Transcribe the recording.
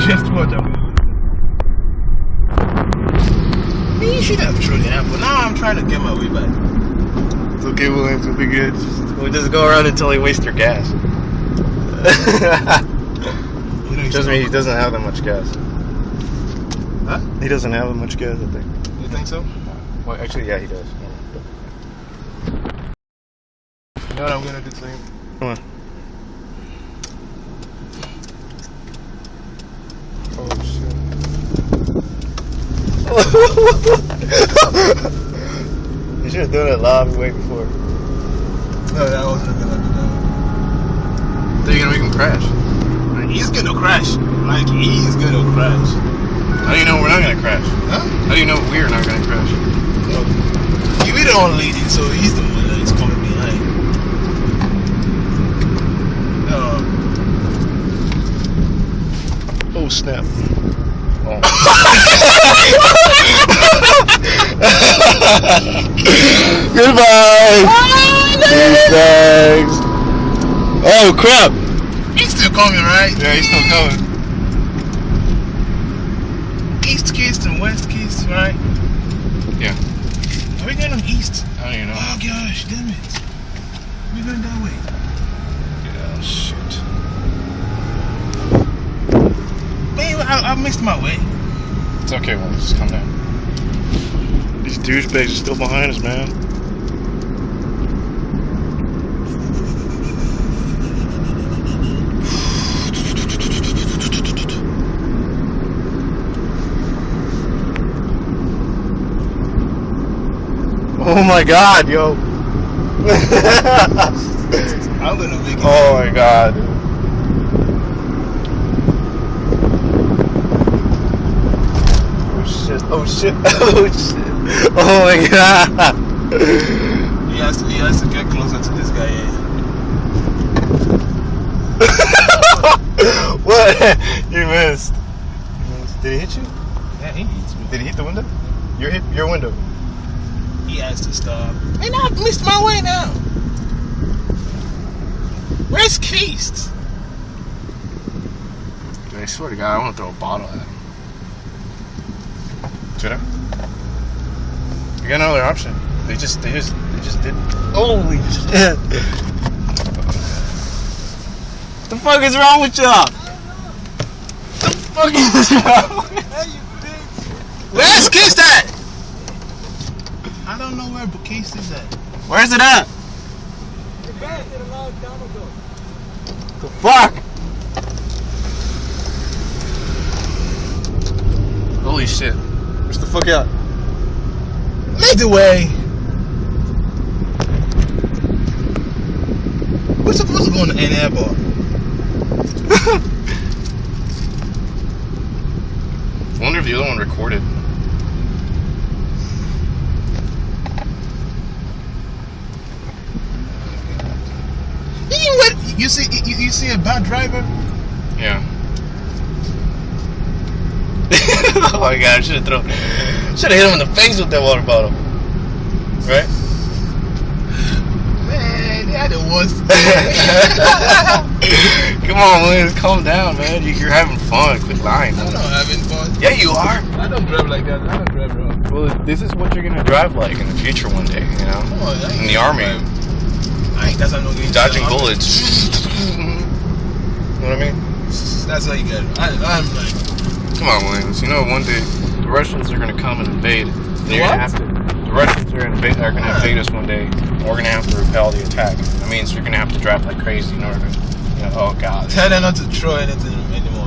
drift what I'm You should have thrown it out, but now I'm trying to get my way back. It's okay, Williams. We'll be good. We'll just go around until he wastes your gas. Trust me, he doesn't have that much gas. Huh? He doesn't have that much gas, I think. You think so? Well, actually, yeah, he does. You know what I'm gonna do to him? Come on. Oh shit. You should have done it live way before. No, that wasn't gonna be done. Then you're gonna make him crash. He's gonna crash. Like, he's gonna crash. How do you know we're not gonna crash? Huh? How do you know we're not gonna crash? You be the one leading, so he's the one that is coming behind. Oh snap. Oh. Goodbye. Thanks. Oh crap. He's still coming, right? Yeah, he's still coming. East East and West East, right? Yeah. Are we going east? I don't even know. Oh gosh, damn it. We're going that way. Yeah, shit. Man, I missed my way. It's okay, we'll just come down. These douchebags are still behind us, man. Oh my god, yo. I'm gonna make it. Oh my god. Oh shit. Oh shit. Oh shit. Oh my god. He has to get closer to this guy here. What? You missed. Did he hit you? Yeah, he hits me. Did he hit the window? Your window. He has to stop. Man, I missed my way now. Where's Keast? I swear to God, I want to throw a bottle at him. Should I? We got another option. They just did. Holy shit! What the fuck is wrong with y'all? What the fuck is wrong? Where's Keast at? I don't know where Keast is at. Where's it at? The fuck? Holy shit. Where's the fuck out? Lead the way. We're supposed to go on the NR bar. I wonder if the other one recorded. You see a bad driver? Yeah. Oh my god, I should have hit him in the face with that water bottle. Right? Man, they had the worst. Come on, Williams, calm down, man. You're having fun. Quit lying, man. I'm not having fun. Yeah, you are. I don't drive like that. I don't drive wrong. Well, this is what you're gonna drive like in the future one day, you know? Come on, In the army. That's how I know you Dodging bullets. You know what I mean? That's how you get it. I'm like, come on, Williams. You know, one day the Russians are gonna come and invade. And you're What? gonna have to. The Russians are gonna invade us one day. And we're gonna have to repel the attack. That means you're gonna have to drive like crazy in order to. You know, oh god. tell them not to throw anything anymore.